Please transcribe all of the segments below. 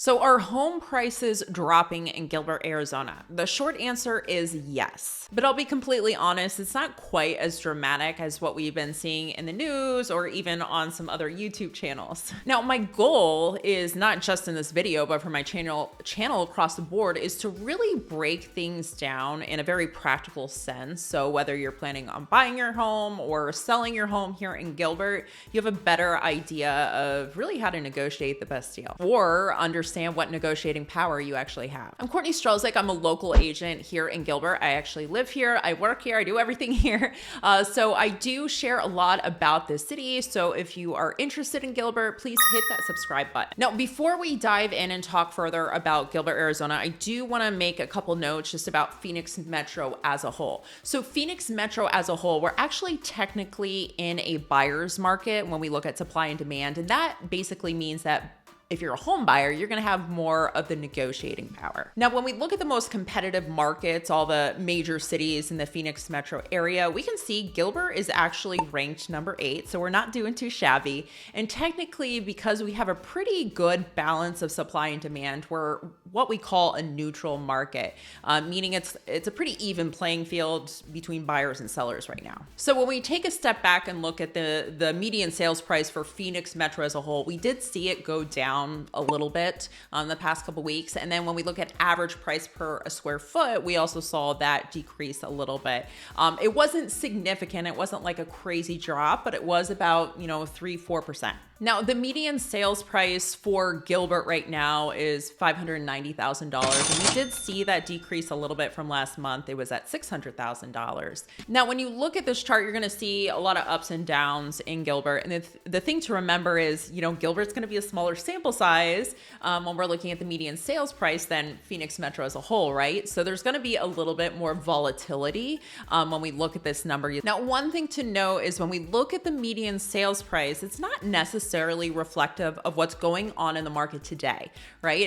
So are home prices dropping in Gilbert, Arizona? The short answer is yes. But I'll be completely honest, it's not quite as dramatic as what we've been seeing in the news or even on some other YouTube channels. Now, my goal is not just in this video, but for my channel across the board is to really break things down in a very practical sense. So whether you're planning on buying your home or selling your home here in Gilbert, you have a better idea of really how to negotiate the best deal or understand what negotiating power you actually have. I'm Courtney Strelzik. I'm a local agent here in Gilbert. I actually live here. I work here. I do everything here. So I do share a lot about this city. So if you are interested in Gilbert, please hit that subscribe button. Now, before we dive in and talk further about Gilbert, Arizona, I do want to make a couple notes just about Phoenix Metro as a whole. So Phoenix Metro as a whole, we're actually technically in a buyer's market when we look at supply and demand. And that basically means that if you're a home buyer, you're going to have more of the negotiating power. Now, when we look at the most competitive markets, all the major cities in the Phoenix metro area, we can see Gilbert is actually ranked number 8. So we're not doing too shabby. And technically, because we have a pretty good balance of supply and demand, we're what we call a neutral market, meaning it's a pretty even playing field between buyers and sellers right now. So when we take a step back and look at the median sales price for Phoenix metro as a whole, we did see it go down a little bit the past couple weeks. And then when we look at average price per a square foot, we also saw that decrease a little bit. It wasn't significant. It wasn't like a crazy drop, but it was about, 3-4%. Now, the median sales price for Gilbert right now is $590,000. And we did see that decrease a little bit from last month. It was at $600,000. Now, when you look at this chart, you're going to see a lot of ups and downs in Gilbert. And the thing to remember is, Gilbert's going to be a smaller sample size when we're looking at the median sales price than Phoenix Metro as a whole, right? So there's going to be a little bit more volatility when we look at this number. Now, one thing to note is when we look at the median sales price, it's not necessarily reflective of what's going on in the market today, right?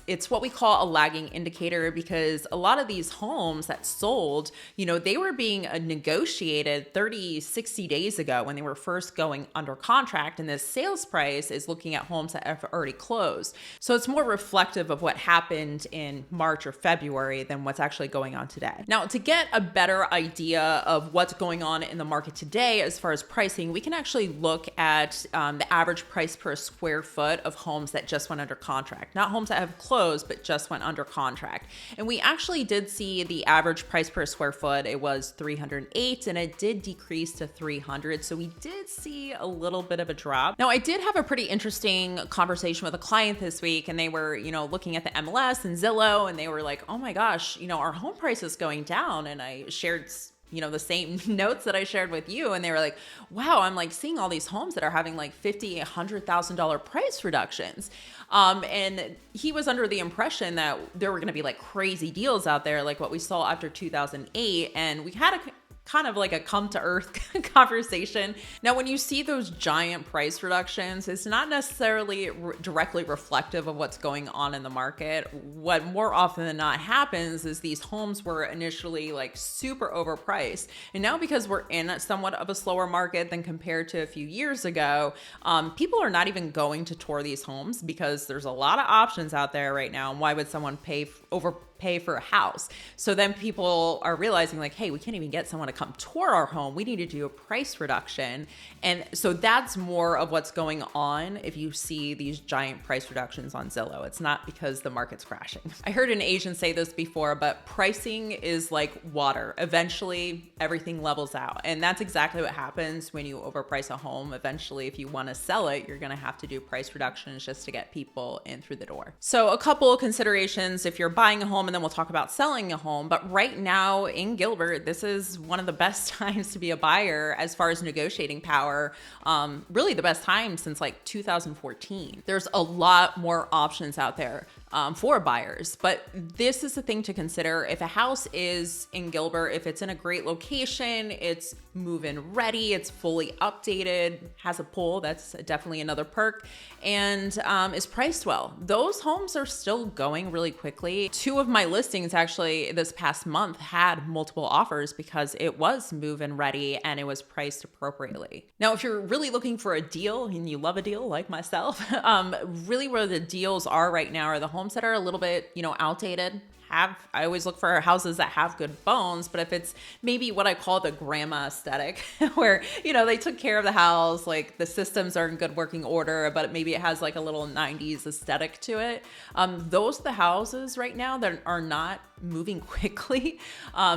It's what we call a lagging indicator because a lot of these homes that sold, they were being negotiated 30, 60 days ago when they were first going under contract. And this sales price is looking at homes that have already closed. So it's more reflective of what happened in March or February than what's actually going on today. Now, to get a better idea of what's going on in the market today as far as pricing, we can actually look at the average price per square foot of homes that just went under contract, not homes that have closed, but just went under contract. And we actually did see the average price per square foot. It was 308 and it did decrease to 300. So we did see a little bit of a drop. Now, I did have a pretty interesting conversation with a client this week and they were, looking at the MLS and Zillow and they were like, oh my gosh, our home price is going down. And I shared the same notes that I shared with you. And they were like, wow, I'm like seeing all these homes that are having like $50,000, $100,000 price reductions. And he was under the impression that there were going to be like crazy deals out there, like what we saw after 2008. And we had a kind of like a come to earth conversation. Now, when you see those giant price reductions, it's not necessarily directly reflective of what's going on in the market. What more often than not happens is these homes were initially like super overpriced. And now because we're in somewhat of a slower market than compared to a few years ago, people are not even going to tour these homes because there's a lot of options out there right now. And why would someone pay for a house? So then people are realizing like, hey, we can't even get someone to come tour our home. We need to do a price reduction. And so that's more of what's going on if you see these giant price reductions on Zillow. It's not because the market's crashing. I heard an agent say this before, but pricing is like water. Eventually, everything levels out. And that's exactly what happens when you overprice a home. Eventually, if you want to sell it, you're going to have to do price reductions just to get people in through the door. So a couple of considerations if you're buying a home, and then we'll talk about selling a home. But right now in Gilbert, this is one of the best times to be a buyer as far as negotiating power. Really the best time since like 2014. There's a lot more options out there. for buyers. But this is the thing to consider. If a house is in Gilbert, if it's in a great location, it's move-in ready, it's fully updated, has a pool, that's definitely another perk, and is priced well, those homes are still going really quickly. Two of my listings actually this past month had multiple offers because it was move-in ready and it was priced appropriately. Now, if you're really looking for a deal and you love a deal like myself, really where the deals are right now are the homes that are a little bit, outdated. I always look for houses that have good bones, but if it's maybe what I call the grandma aesthetic, where, they took care of the house, like the systems are in good working order, but maybe it has like a little 90s aesthetic to it. Those are the houses right now that are not moving quickly.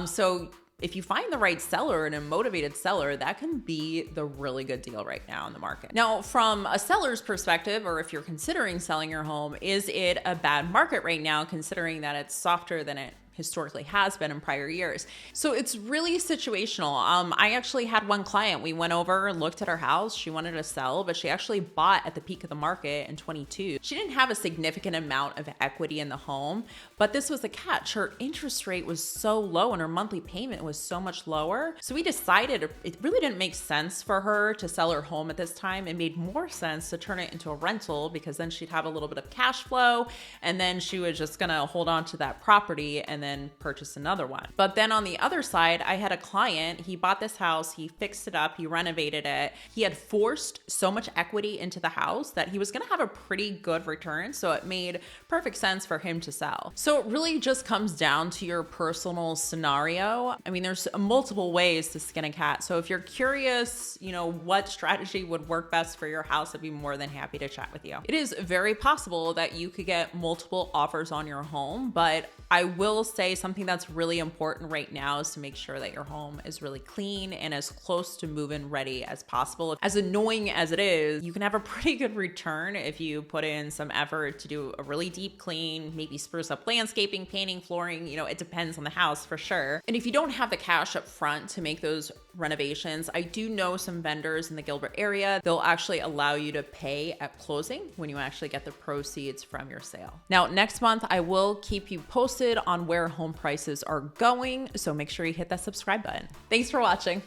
So if you find the right seller and a motivated seller, that can be the really good deal right now in the market. Now, from a seller's perspective, or if you're considering selling your home, is it a bad market right now, considering that it's softer than it historically has been in prior years? So it's really situational. I actually had one client, we went over and looked at her house. She wanted to sell, but she actually bought at the peak of the market in 22. She didn't have a significant amount of equity in the home, but this was the catch. Her interest rate was so low and her monthly payment was so much lower. So we decided it really didn't make sense for her to sell her home at this time. It made more sense to turn it into a rental, because then she'd have a little bit of cash flow and then she was just gonna hold on to that property and then purchase another one. But then on the other side, I had a client, he bought this house, he fixed it up, he renovated it. He had forced so much equity into the house that he was gonna have a pretty good return. So it made perfect sense for him to sell. So it really just comes down to your personal scenario. I mean, there's multiple ways to skin a cat. So if you're curious, what strategy would work best for your house, I'd be more than happy to chat with you. It is very possible that you could get multiple offers on your home, but I will say something that's really important right now is to make sure that your home is really clean and as close to move-in ready as possible. As annoying as it is, you can have a pretty good return if you put in some effort to do a really deep clean, maybe spruce up landscaping, painting, flooring, it depends on the house for sure. And if you don't have the cash up front to make those renovations, I do know some vendors in the Gilbert area, they'll actually allow you to pay at closing when you actually get the proceeds from your sale. Now, next month, I will keep you posted on where home prices are going, so make sure you hit that subscribe button. Thanks for watching.